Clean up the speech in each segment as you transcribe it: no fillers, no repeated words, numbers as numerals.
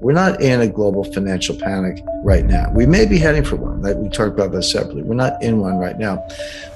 We're not in a global financial panic right now. We may be heading for one. We talked about that separately. We're not in one right now.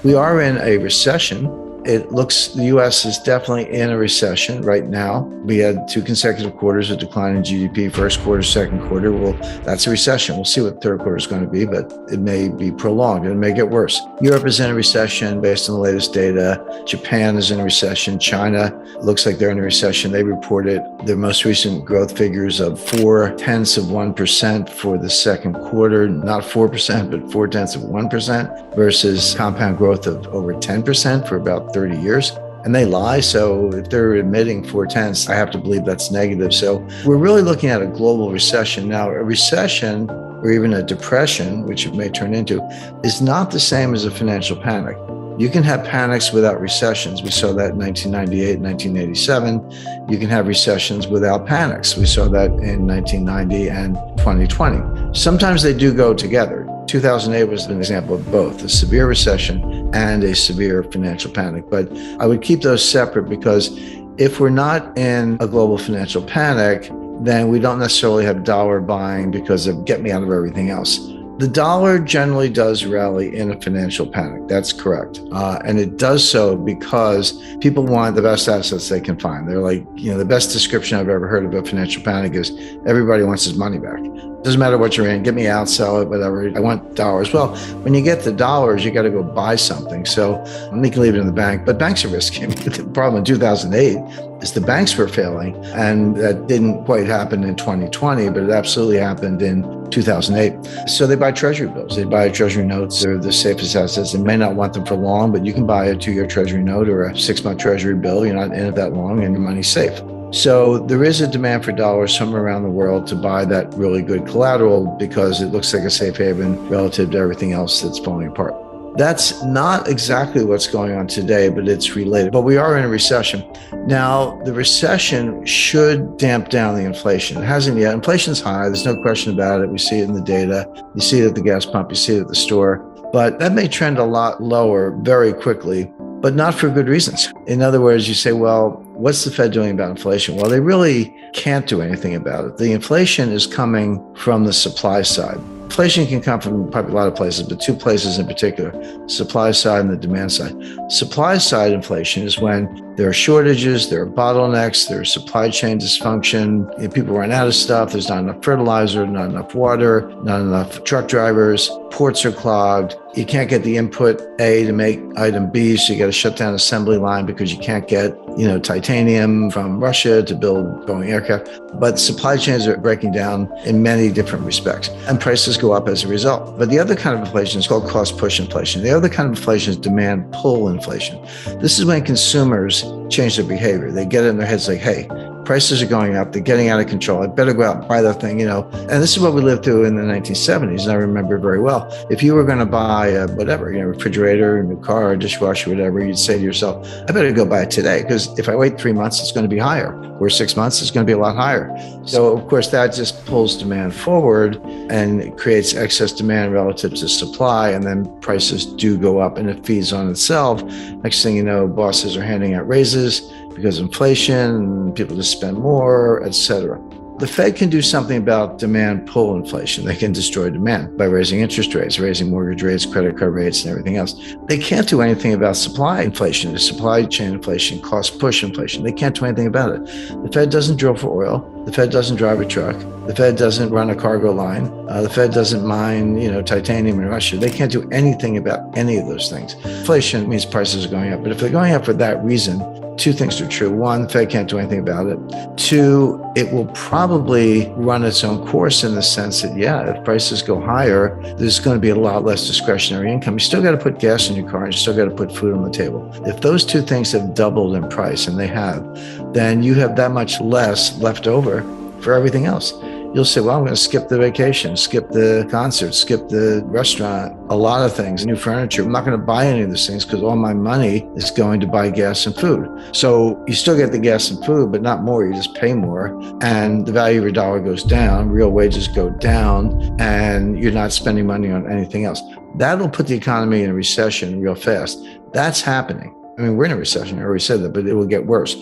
We are in a recession. It looks the U.S. is definitely in a recession right now. We had 2 consecutive quarters of decline in GDP, first quarter, second quarter. Well, that's a recession. We'll see what third quarter is going to be, but it may be prolonged. It may get worse. Europe is in a recession based on the latest data. Japan is in a recession. China looks like they're in a recession. They reported their most recent growth figures of 0.4% for the second quarter, not 4%, but 0.4% versus compound growth of over 10% for about 30 years. And they lie. So if they're admitting 0.4, I have to believe that's negative. So we're really looking at a global recession. Now, a recession or even a depression, which it may turn into, is not the same as a financial panic. You can have panics without recessions. We saw that in 1998, 1987. You can have recessions without panics. We saw that in 1990 and 2020. Sometimes they do go together. 2008 was an example of both, a severe recession and a severe financial panic. But I would keep those separate because if we're not in a global financial panic, then we don't necessarily have dollar buying because of get me out of everything else. The dollar generally does rally in a financial panic. That's correct. And it does so because people want the best assets they can find. They're like, the best description I've ever heard of a financial panic is everybody wants his money back. Doesn't matter what you're in, get me out, sell it, whatever. I want dollars. Well, when you get the dollars, you got to go buy something. So you can leave it in the bank, but banks are risky. The problem in 2008 is the banks were failing, and that didn't quite happen in 2020, but it absolutely happened in 2008. So they buy treasury bills. They buy treasury notes. They're the safest assets. They may not want them for long, but you can buy a 2-year treasury note or a 6-month treasury bill. You're not in it that long and your money's safe. So there is a demand for dollars somewhere around the world to buy that really good collateral because it looks like a safe haven relative to everything else that's falling apart. That's not exactly what's going on today, but it's related. But we are in a recession. Now, the recession should damp down the inflation. It hasn't yet. Inflation's high. There's no question about it. We see it in the data. You see it at the gas pump. You see it at the store. But that may trend a lot lower very quickly, but not for good reasons. In other words, you say, well, what's the Fed doing about inflation? Well, they really can't do anything about it. The inflation is coming from the supply side. Inflation can come from probably a lot of places, but 2 places in particular, supply side and the demand side. Supply side inflation is when there are shortages, there are bottlenecks, there's supply chain dysfunction, people run out of stuff, there's not enough fertilizer, not enough water, not enough truck drivers, ports are clogged, you can't get the input A to make item B, so you got to shut down assembly line because you can't get, titanium from Russia to build Boeing aircraft. But supply chains are breaking down in many different respects, and prices go up as a result. But the other kind of inflation is called cost push inflation. The other kind of inflation is demand pull inflation. This is when consumers change their behavior. They get it in their heads like, hey, prices are going up, they're getting out of control, I better go out and buy that thing, And this is what we lived through in the 1970s, and I remember very well. If you were going to buy a refrigerator, a new car, a dishwasher, whatever, you'd say to yourself, I better go buy it today, because if I wait 3 months, it's going to be higher, or 6 months, it's going to be a lot higher. So, of course, that just pulls demand forward and creates excess demand relative to supply, and then prices do go up, and it feeds on itself. Next thing you know, bosses are handing out raises because of inflation, people just spend more, etc. The Fed can do something about demand pull inflation. They can destroy demand by raising interest rates, raising mortgage rates, credit card rates, and everything else. They can't do anything about supply inflation, supply chain inflation, cost push inflation. They can't do anything about it. The Fed doesn't drill for oil. The Fed doesn't drive a truck. The Fed doesn't run a cargo line. The Fed doesn't mine, titanium in Russia. They can't do anything about any of those things. Inflation means prices are going up. But if they're going up for that reason, 2 things are true. 1, the Fed can't do anything about it. 2, it will probably run its own course in the sense that, if prices go higher, there's going to be a lot less discretionary income. You still got to put gas in your car, and you still got to put food on the table. If those 2 things have doubled in price, and they have, then you have that much less left over for everything else. You'll say, well, I'm going to skip the vacation, skip the concert, skip the restaurant, a lot of things, new furniture. I'm not going to buy any of those things because all my money is going to buy gas and food. So you still get the gas and food, but not more. You just pay more. And the value of your dollar goes down, real wages go down, and you're not spending money on anything else. That'll put the economy in a recession real fast. That's happening. I mean, we're in a recession. I already said that, but it will get worse.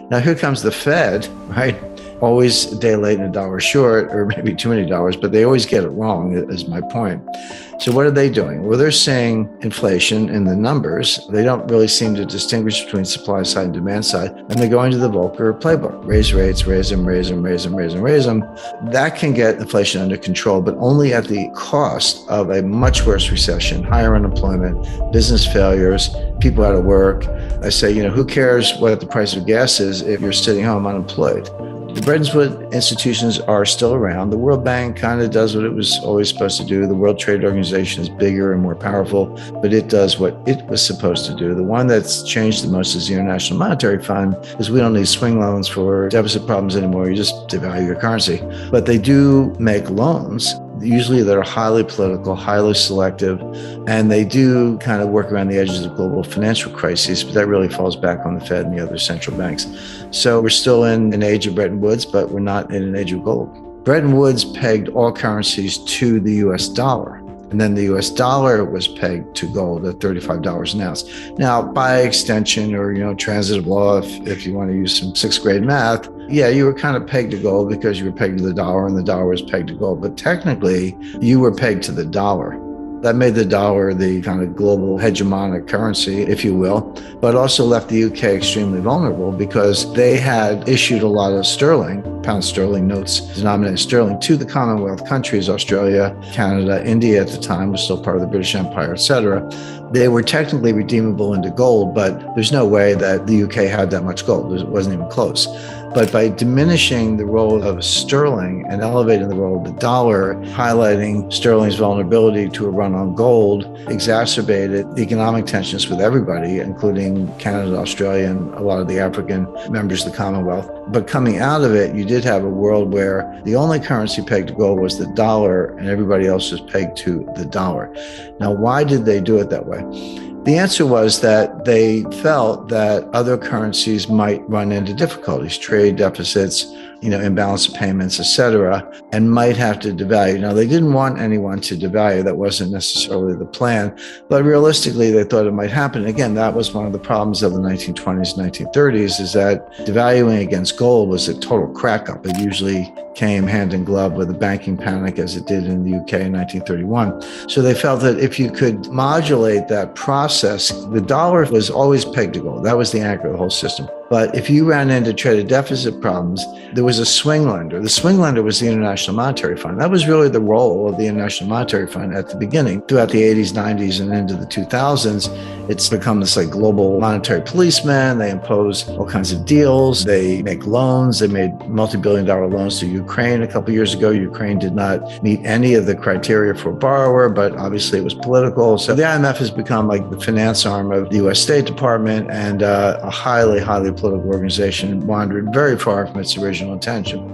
Now, here comes the Fed, right? always a day late and a dollar short, or maybe too many dollars, but they always get it wrong, is my point. So what are they doing? Well, they're saying inflation in the numbers. They don't really seem to distinguish between supply side and demand side. And they're going to the Volcker playbook. Raise rates, raise them, raise them, raise them, raise them, raise them. That can get inflation under control, but only at the cost of a much worse recession, higher unemployment, business failures, people out of work. I say, who cares what the price of gas is if you're sitting home unemployed? The Bretton Woods institutions are still around. The World Bank kind of does what it was always supposed to do. The World Trade Organization is bigger and more powerful, but it does what it was supposed to do. The one that's changed the most is the International Monetary Fund, because we don't need swing loans for deficit problems anymore. You just devalue your currency. But they do make loans. Usually they're highly political, highly selective, and they do kind of work around the edges of global financial crises, but that really falls back on the Fed and the other central banks. So we're still in an age of Bretton Woods, but we're not in an age of gold. Bretton Woods pegged all currencies to the US dollar. And then the US dollar was pegged to gold at $35 an ounce. Now, by extension or, transitive law, if you want to use some sixth grade math, yeah, you were kind of pegged to gold because you were pegged to the dollar and the dollar was pegged to gold. But technically, you were pegged to the dollar. That made the dollar the kind of global hegemonic currency, if you will, but also left the UK extremely vulnerable because they had issued a lot of sterling, pound sterling notes denominated sterling to the Commonwealth countries, Australia, Canada, India at the time was still part of the British Empire, etc. They were technically redeemable into gold, but there's no way that the UK had that much gold. It wasn't even close. But by diminishing the role of sterling and elevating the role of the dollar, highlighting sterling's vulnerability to a run on gold, exacerbated economic tensions with everybody, including Canada, Australia, and a lot of the African members of the Commonwealth. But coming out of it, you did have a world where the only currency pegged to gold was the dollar and everybody else was pegged to the dollar. Now, why did they do it that way? The answer was that they felt that other currencies might run into difficulties, trade deficits, imbalance of payments, etc., and might have to devalue. Now, they didn't want anyone to devalue. That wasn't necessarily the plan, but realistically, they thought it might happen. Again, that was one of the problems of the 1920s, 1930s, is that devaluing against gold was a total crack up. It usually came hand in glove with a banking panic, as it did in the UK in 1931. So they felt that if you could modulate that process, the dollar was always pegged to gold. That was the anchor of the whole system. But if you ran into trade deficit problems, there was a swing lender. The swing lender was the International Monetary Fund. That was really the role of the International Monetary Fund at the beginning. Throughout the 80s, 90s, and into the 2000s, it's become this global monetary policeman. They impose all kinds of deals. They make loans. They made multi-billion-dollar loans to Ukraine a couple of years ago. Ukraine did not meet any of the criteria for a borrower, but obviously it was political. So the IMF has become the finance arm of the U.S. State Department and a highly, highly political organization, wandered very far from its original intention.